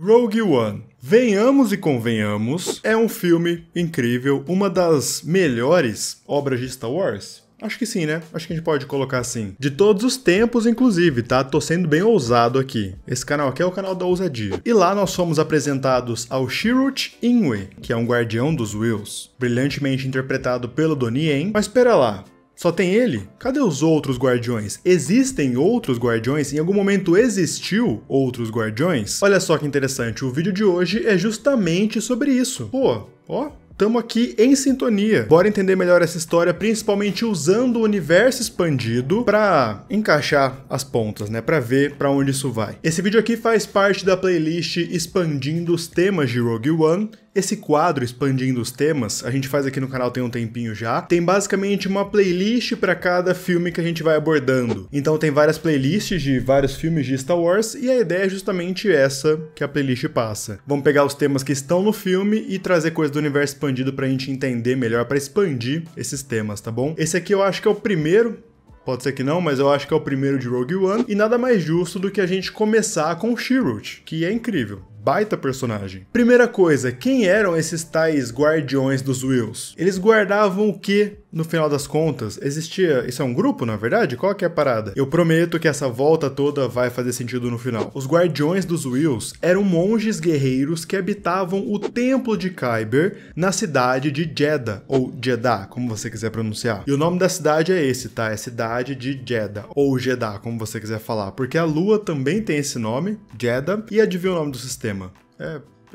Rogue One. Venhamos e convenhamos, é um filme incrível, uma das melhores obras de Star Wars. Acho que sim, né? Acho que a gente pode colocar assim. De todos os tempos, inclusive, tá? Tô sendo bem ousado aqui. Esse canal aqui é o canal da ousadia. E lá nós fomos apresentados ao Chirrut Îmwe, que é um guardião dos Whills, brilhantemente interpretado pelo Donnie Yen. Mas espera lá. Só tem ele? Cadê os outros guardiões? Existem outros guardiões? Em algum momento existiu outros guardiões? Olha só que interessante, o vídeo de hoje é justamente sobre isso. Pô, ó, tamo aqui em sintonia. Bora entender melhor essa história, principalmente usando o universo expandido pra encaixar as pontas, né? Pra ver pra onde isso vai. Esse vídeo aqui faz parte da playlist Expandindo os Temas de Rogue One. Esse quadro, Expandindo os Temas, a gente faz aqui no canal tem um tempinho já. Tem basicamente uma playlist para cada filme que a gente vai abordando. Então tem várias playlists de vários filmes de Star Wars e a ideia é justamente essa que a playlist passa. Vamos pegar os temas que estão no filme e trazer coisas do universo expandido pra gente entender melhor, para expandir esses temas, tá bom? Esse aqui eu acho que é o primeiro. Pode ser que não, mas eu acho que é o primeiro de Rogue One. E nada mais justo do que a gente começar com o Chirrut, que é incrível. Baita personagem. Primeira coisa, quem eram esses tais guardiões dos Whills? Eles guardavam o que, no final das contas? Existia... Isso é um grupo, na verdade? Qual que é a parada? Eu prometo que essa volta toda vai fazer sentido no final. Os guardiões dos Whills eram monges guerreiros que habitavam o Templo de Kyber na cidade de Jedha, ou Jedha, como você quiser pronunciar. E o nome da cidade é esse, tá? É cidade de Jedha, ou Jedha, como você quiser falar. Porque a lua também tem esse nome, Jedha, e adivinha o nome do sistema?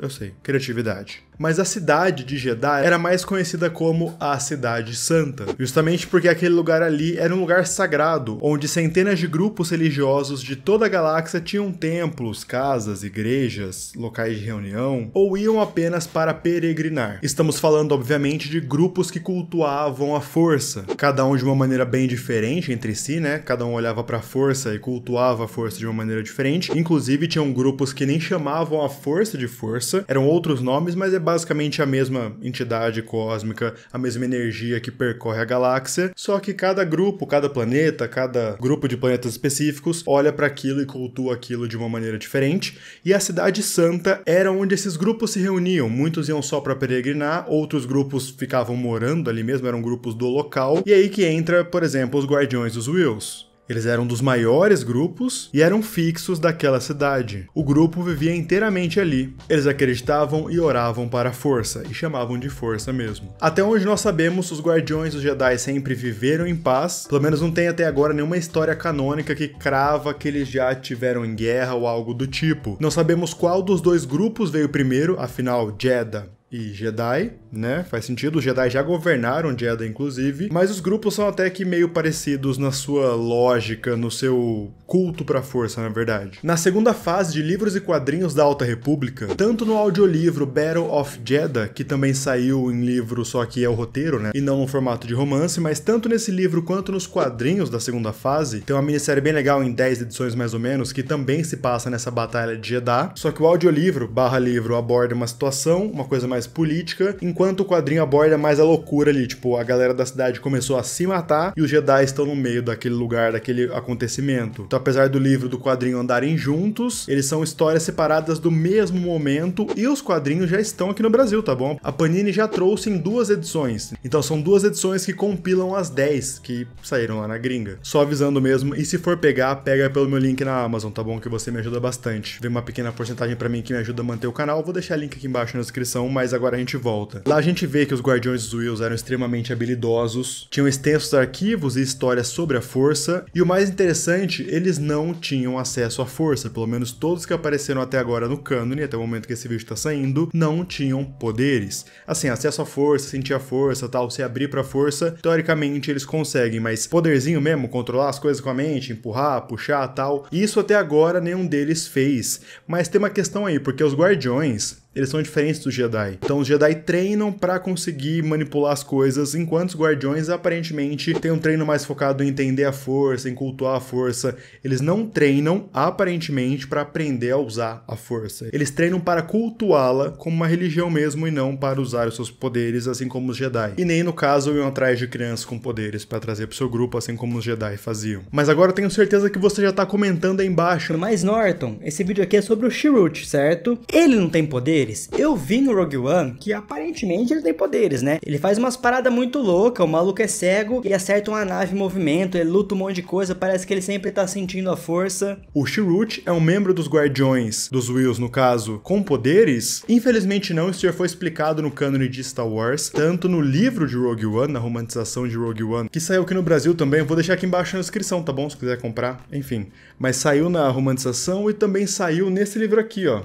Eu sei, criatividade. Mas a cidade de Jedha era mais conhecida como a Cidade Santa, justamente porque aquele lugar ali era um lugar sagrado, onde centenas de grupos religiosos de toda a galáxia tinham templos, casas, igrejas, locais de reunião, ou iam apenas para peregrinar. Estamos falando, obviamente, de grupos que cultuavam a força, cada um de uma maneira bem diferente entre si, né? Cada um olhava para a força e cultuava a força de uma maneira diferente. Inclusive, tinham grupos que nem chamavam a força de força, eram outros nomes, mas é basicamente a mesma entidade cósmica, a mesma energia que percorre a galáxia, só que cada grupo, cada planeta, cada grupo de planetas específicos olha para aquilo e cultua aquilo de uma maneira diferente, e a Cidade Santa era onde esses grupos se reuniam. Muitos iam só para peregrinar, outros grupos ficavam morando ali mesmo, eram grupos do local, e aí que entra, por exemplo, os Guardiões dos Whills. Eles eram dos maiores grupos e eram fixos daquela cidade. O grupo vivia inteiramente ali. Eles acreditavam e oravam para a força, e chamavam de força mesmo. Até onde nós sabemos, os Guardiões dos Jedi sempre viveram em paz. Pelo menos não tem até agora nenhuma história canônica que crava que eles já tiveram em guerra ou algo do tipo. Não sabemos qual dos dois grupos veio primeiro, afinal, Jedha e Jedi, né? Faz sentido, os Jedi já governaram Jedha, inclusive, mas os grupos são até que meio parecidos na sua lógica, no seu culto pra força, na verdade. Na segunda fase de livros e quadrinhos da Alta República, tanto no audiolivro Battle of Jedha, que também saiu em livro, só que é o roteiro, né? E não no formato de romance, mas tanto nesse livro quanto nos quadrinhos da segunda fase, tem uma minissérie bem legal em 10 edições mais ou menos, que também se passa nessa batalha de Jedha, só que o audiolivro / livro aborda uma situação, uma coisa mais política, enquanto o quadrinho aborda mais a loucura ali, tipo, a galera da cidade começou a se matar e os Jedi estão no meio daquele lugar, daquele acontecimento. Então, apesar do livro e do quadrinho andarem juntos, eles são histórias separadas do mesmo momento e os quadrinhos já estão aqui no Brasil, tá bom? A Panini já trouxe em 2 edições, então são 2 edições que compilam as 10 que saíram lá na gringa. Só avisando mesmo, e se for pegar, pega pelo meu link na Amazon, tá bom? Que você me ajuda bastante. Vem uma pequena porcentagem pra mim que me ajuda a manter o canal, vou deixar o link aqui embaixo na descrição, mas agora a gente volta. Lá a gente vê que os Guardiões dos Whills eram extremamente habilidosos, tinham extensos arquivos e histórias sobre a força, e o mais interessante, eles não tinham acesso à força, pelo menos todos que apareceram até agora no cânone, até o momento que esse vídeo tá saindo, não tinham poderes. Assim, acesso à força, sentir a força, tal, se abrir pra força, teoricamente eles conseguem, mas poderzinho mesmo, controlar as coisas com a mente, empurrar, puxar, tal, isso até agora nenhum deles fez. Mas tem uma questão aí, porque os Guardiões, Eles são diferentes dos Jedi. Então os Jedi treinam pra conseguir manipular as coisas, enquanto os Guardiões aparentemente têm um treino mais focado em entender a força, em cultuar a força. Eles não treinam aparentemente pra aprender a usar a força. Eles treinam para cultuá-la como uma religião mesmo e não para usar os seus poderes, assim como os Jedi. E nem no caso iam atrás de crianças com poderes pra trazer pro seu grupo, assim como os Jedi faziam. Mas agora eu tenho certeza que você já tá comentando aí embaixo. Mas Norton, esse vídeo aqui é sobre o Chirrut, certo? Ele não tem poderes? Eu vi no Rogue One que aparentemente ele tem poderes, né? Ele faz umas paradas muito loucas, o maluco é cego, ele acerta uma nave em movimento, ele luta um monte de coisa, parece que ele sempre tá sentindo a força. O Chirrut é um membro dos Guardiões, dos Whills no caso, com poderes? Infelizmente não, isso já foi explicado no cânone de Star Wars, tanto no livro de Rogue One, na romantização de Rogue One, que saiu aqui no Brasil também, eu vou deixar aqui embaixo na descrição, tá bom? Se quiser comprar, enfim. Mas saiu na romantização e também saiu nesse livro aqui, ó.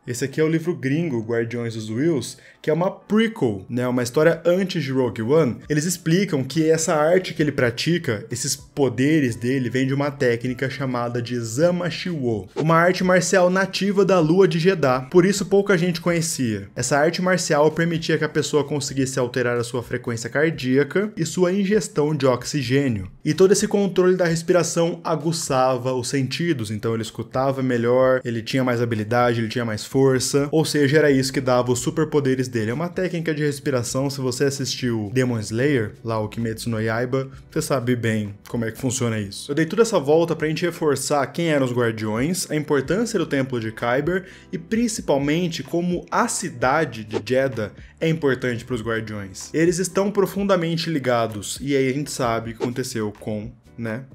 Esse aqui é o livro gringo, Guardiões dos Whills, que é uma prequel, né, uma história antes de Rogue One. Eles explicam que essa arte que ele pratica, esses poderes dele, vem de uma técnica chamada de Zamashiwo, uma arte marcial nativa da Lua de Jedha, por isso pouca gente conhecia. Essa arte marcial permitia que a pessoa conseguisse alterar a sua frequência cardíaca e sua ingestão de oxigênio. E todo esse controle da respiração aguçava os sentidos, então ele escutava melhor, ele tinha mais habilidade, ele tinha mais força, ou seja, era isso que dava os superpoderes dele. É uma técnica de respiração, se você assistiu Demon Slayer, lá o Kimetsu no Yaiba, você sabe bem como é que funciona isso. Eu dei toda essa volta pra gente reforçar quem eram os Guardiões, a importância do Templo de Kyber e principalmente como a cidade de Jedha é importante para os Guardiões. Eles estão profundamente ligados, e aí a gente sabe o que aconteceu com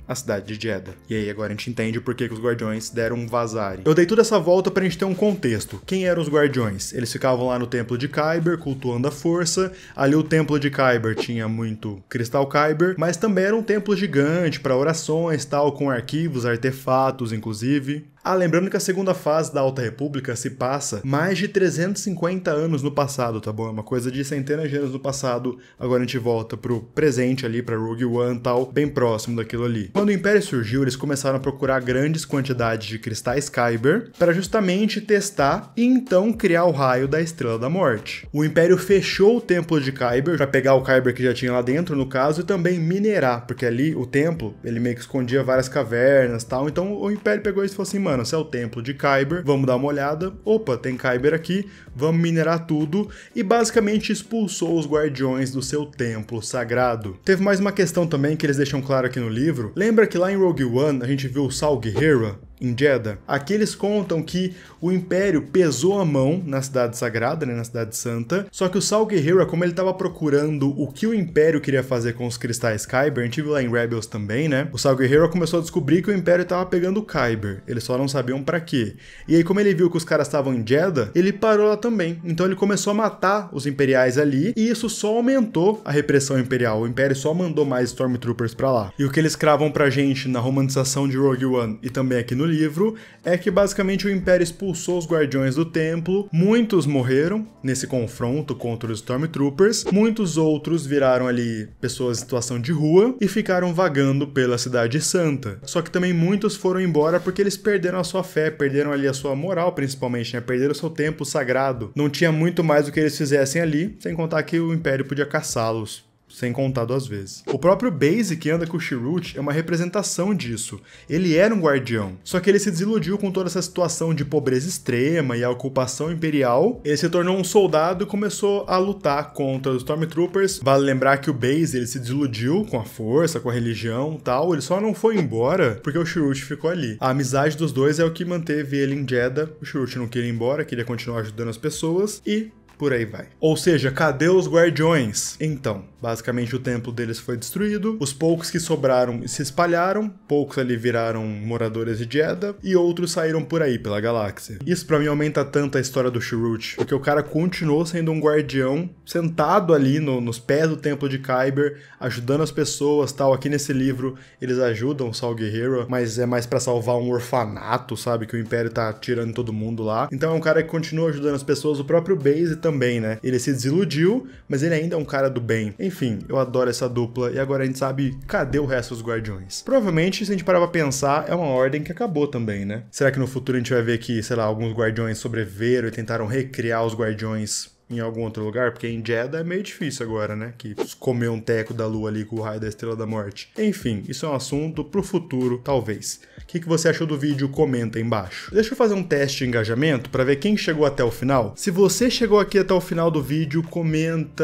a cidade de Jedha. E aí agora a gente entende por que os Guardiões deram um vazare. Eu dei toda essa volta pra gente ter um contexto. Quem eram os Guardiões? Eles ficavam lá no Templo de Kyber, cultuando a força. Ali o Templo de Kyber tinha muito cristal Kyber, mas também era um templo gigante para orações, tal, com arquivos, artefatos, inclusive. Lembrando que a segunda fase da Alta República se passa mais de 350 anos no passado, tá bom? É uma coisa de centenas de anos no passado. Agora a gente volta pro presente ali, pra Rogue One e tal, bem próximo daquilo ali. Quando o Império surgiu, eles começaram a procurar grandes quantidades de cristais Kyber para justamente testar e então criar o raio da Estrela da Morte. O Império fechou o Templo de Kyber para pegar o Kyber que já tinha lá dentro, no caso, e também minerar, porque ali o templo, ele meio que escondia várias cavernas e tal, então o Império pegou isso e falou assim, mano, se é o Templo de Kyber, vamos dar uma olhada, opa, tem Kyber aqui, vamos minerar tudo, e basicamente expulsou os Guardiões do seu templo sagrado. Teve mais uma questão também que eles deixam claro aqui no livro, lembra que lá em Rogue One a gente viu o Saw Gerrera em Jedha? Aqui eles contam que o Império pesou a mão na Cidade Sagrada, né, na Cidade Santa, só que o Saw Gerrera, como ele estava procurando o que o Império queria fazer com os cristais Kyber, a gente viu lá em Rebels também, né, o Saw Gerrera começou a descobrir que o Império estava pegando o Kyber, eles só não sabiam pra quê. E aí, como ele viu que os caras estavam em Jedha, ele parou lá também, então ele começou a matar os Imperiais ali, e isso só aumentou a repressão imperial, o Império só mandou mais Stormtroopers pra lá. E o que eles cravam pra gente na romantização de Rogue One e também aqui no livro é que basicamente o Império expulsou os Guardiões do Templo, muitos morreram nesse confronto contra os Stormtroopers, muitos outros viraram ali pessoas em situação de rua e ficaram vagando pela Cidade Santa. Só que também muitos foram embora porque eles perderam a sua fé, perderam ali a sua moral principalmente, né? Perderam o seu templo sagrado. Não tinha muito mais do que eles fizessem ali, sem contar que o Império podia caçá-los. Sem contar 2 vezes. O próprio Base que anda com o Chirrut é uma representação disso. Ele era um guardião, só que ele se desiludiu com toda essa situação de pobreza extrema e a ocupação imperial. Ele se tornou um soldado e começou a lutar contra os Stormtroopers. Vale lembrar que o Base ele se desiludiu com a força, com a religião e tal. Ele só não foi embora porque o Chirrut ficou ali. A amizade dos dois é o que manteve ele em Jedha. O Chirrut não queria ir embora, queria continuar ajudando as pessoas e por aí vai. Ou seja, cadê os Guardiões? Então, basicamente o templo deles foi destruído, os poucos que sobraram se espalharam, poucos ali viraram moradores de Jedha e outros saíram por aí pela galáxia. Isso pra mim aumenta tanto a história do Chirrut, porque o cara continuou sendo um guardião, sentado ali nos pés do templo de Kyber, ajudando as pessoas, tal. Aqui nesse livro eles ajudam o Saw Gerrera, mas é mais pra salvar um orfanato, sabe, que o Império tá tirando todo mundo lá. Então é um cara que continua ajudando as pessoas, o próprio Base também, né? Ele se desiludiu, mas ele ainda é um cara do bem. Enfim, eu adoro essa dupla e agora a gente sabe cadê o resto dos Guardiões. Provavelmente, se a gente parar pra pensar, é uma ordem que acabou também, né? Será que no futuro a gente vai ver que, sei lá, alguns Guardiões sobreviveram e tentaram recriar os Guardiões em algum outro lugar? Porque em Jeddah é meio difícil agora, né? Que comeu um teco da lua ali com o raio da Estrela da Morte. Enfim, isso é um assunto pro futuro, talvez. O que você achou do vídeo? Comenta aí embaixo. Deixa eu fazer um teste de engajamento para ver quem chegou até o final. Se você chegou aqui até o final do vídeo, comenta...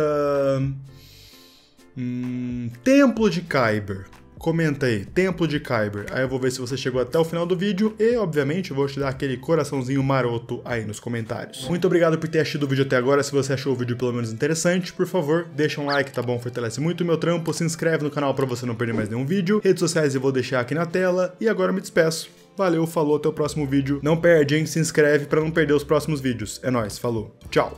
Templo de Kyber. Comenta aí, Templo de Kyber. Aí eu vou ver se você chegou até o final do vídeo e, obviamente, eu vou te dar aquele coraçãozinho maroto aí nos comentários. Muito obrigado por ter assistido o vídeo até agora. Se você achou o vídeo pelo menos interessante, por favor, deixa um like, tá bom? Fortalece muito o meu trampo. Se inscreve no canal pra você não perder mais nenhum vídeo. Redes sociais eu vou deixar aqui na tela. E agora eu me despeço. Valeu, falou, até o próximo vídeo. Não perde, hein? Se inscreve pra não perder os próximos vídeos. É nóis, falou. Tchau.